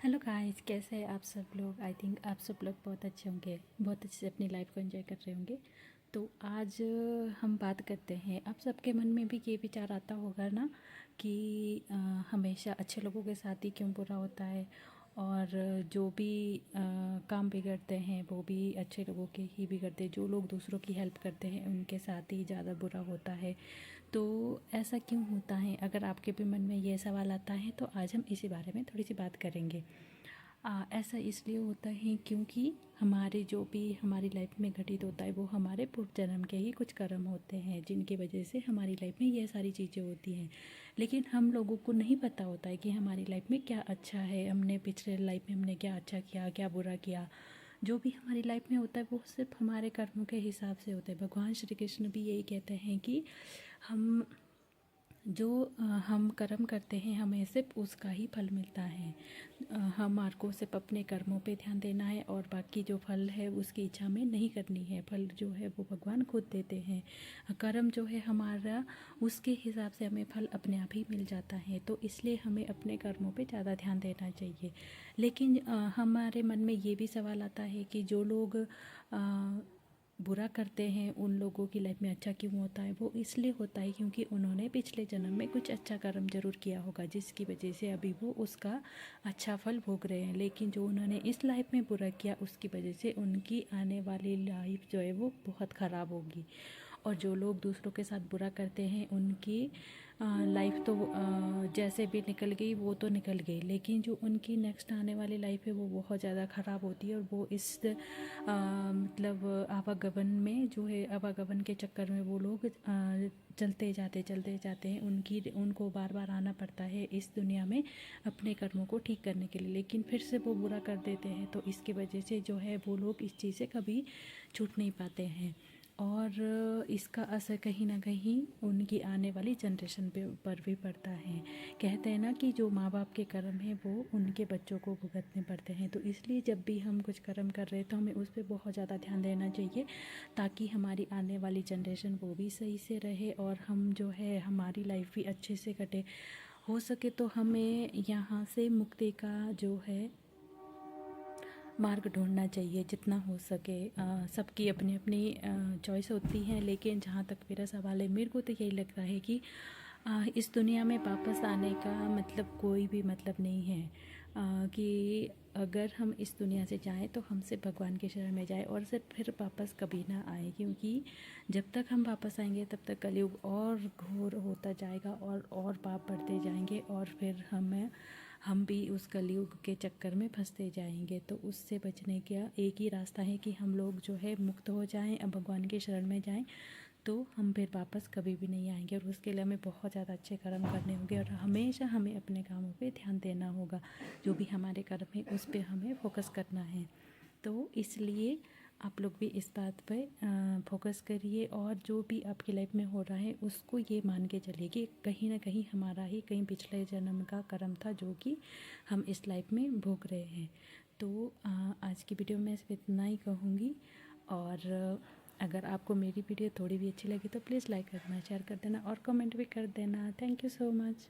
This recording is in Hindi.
हेलो गाइस, कैसे हैं आप सब लोग। आई थिंक आप सब लोग बहुत अच्छे होंगे, बहुत अच्छे से अपनी लाइफ को एंजॉय कर रहे होंगे। तो आज हम बात करते हैं। आप सबके मन में भी ये विचार आता होगा ना कि हमेशा अच्छे लोगों के साथ ही क्यों बुरा होता है, और जो भी काम बिगड़ते हैं वो भी अच्छे लोगों के ही बिगड़ते हैं। जो लोग दूसरों की हेल्प करते हैं उनके साथ ही ज़्यादा बुरा होता है। तो ऐसा क्यों होता है? अगर आपके भी मन में ये सवाल आता है तो आज हम इसी बारे में थोड़ी सी बात करेंगे। ऐसा इसलिए होता है क्योंकि हमारे जो भी हमारी लाइफ में घटित होता है वो हमारे पूर्व जन्म के ही कुछ कर्म होते हैं, जिनकी वजह से हमारी लाइफ में ये सारी चीज़ें होती हैं। लेकिन हम लोगों को नहीं पता होता है कि हमारी लाइफ में क्या अच्छा है, हमने पिछले लाइफ में हमने क्या अच्छा किया, क्या बुरा किया। जो भी हमारी लाइफ में होता है वो सिर्फ हमारे कर्मों के हिसाब से होता है। भगवान श्री कृष्ण भी यही कहते हैं कि हम जो हम कर्म करते हैं हमें सिर्फ उसका ही फल मिलता है। हमारे को सिर्फ अपने कर्मों पे ध्यान देना है और बाकी जो फल है उसकी इच्छा में नहीं करनी है। फल जो है वो भगवान खुद देते हैं। कर्म जो है हमारा, उसके हिसाब से हमें फल अपने आप ही मिल जाता है। तो इसलिए हमें अपने कर्मों पे ज़्यादा ध्यान देना चाहिए। लेकिन हमारे मन में ये भी सवाल आता है कि जो लोग बुरा करते हैं उन लोगों की लाइफ में अच्छा क्यों होता है? वो इसलिए होता है क्योंकि उन्होंने पिछले जन्म में कुछ अच्छा कर्म जरूर किया होगा, जिसकी वजह से अभी वो उसका अच्छा फल भोग रहे हैं। लेकिन जो उन्होंने इस लाइफ में बुरा किया उसकी वजह से उनकी आने वाली लाइफ जो है वो बहुत ख़राब होगी। और जो लोग दूसरों के साथ बुरा करते हैं उनकी लाइफ तो जैसे भी निकल गई वो तो निकल गई, लेकिन जो उनकी नेक्स्ट आने वाली लाइफ है वो बहुत ज़्यादा ख़राब होती है। और वो इस मतलब आवागमन में जो है, आवागमन के चक्कर में वो लोग चलते जाते हैं। उनको बार बार आना पड़ता है इस दुनिया में अपने कर्मों को ठीक करने के लिए, लेकिन फिर से वो बुरा कर देते हैं। तो इसकी वजह से जो है वो लोग इस चीज़ से कभी छूट नहीं पाते हैं। और इसका असर कहीं ना कहीं उनकी आने वाली जनरेशन पर भी पड़ता है। कहते हैं ना कि जो माँ बाप के कर्म हैं वो उनके बच्चों को भुगतने पड़ते हैं। तो इसलिए जब भी हम कुछ कर्म कर रहे हैं तो हमें उस पर बहुत ज़्यादा ध्यान देना चाहिए, ताकि हमारी आने वाली जनरेशन वो भी सही से रहे और हम जो है हमारी लाइफ भी अच्छे से कटे। हो सके तो हमें यहाँ से मुक्ति का जो है मार्ग ढूंढना चाहिए जितना हो सके। सबकी अपनी अपनी चॉइस होती है, लेकिन जहाँ तक मेरा सवाल है मेरे को तो यही लगता है कि इस दुनिया में वापस आने का मतलब कोई भी मतलब नहीं है। कि अगर हम इस दुनिया से जाएं तो हम सिर्फ भगवान के शरण में जाएं और सिर्फ फिर वापस कभी ना आए, क्योंकि जब तक हम वापस आएंगे तब तक कलयुग और घोर होता जाएगा और पाप बढ़ते जाएंगे, और फिर हम भी उस कलयुग के चक्कर में फंसते जाएंगे। तो उससे बचने का एक ही रास्ता है कि हम लोग जो है मुक्त हो जाएं, अब भगवान के शरण में जाएं, तो हम फिर वापस कभी भी नहीं आएंगे। और उसके लिए हमें बहुत ज़्यादा अच्छे कर्म करने होंगे और हमेशा हमें अपने कामों पे ध्यान देना होगा। जो भी हमारे कर्म है उस पर हमें फोकस करना है। तो इसलिए आप लोग भी इस बात पर फोकस करिए, और जो भी आपकी लाइफ में हो रहा है उसको ये मान के चलिए कि कहीं ना कहीं हमारा ही कहीं पिछले जन्म का कर्म था जो कि हम इस लाइफ में भोग रहे हैं। तो आज की वीडियो में सिर्फ इतना ही कहूँगी। और अगर आपको मेरी वीडियो थोड़ी भी अच्छी लगी तो प्लीज़ लाइक करना, शेयर कर देना और कमेंट भी कर देना। Thank you so much.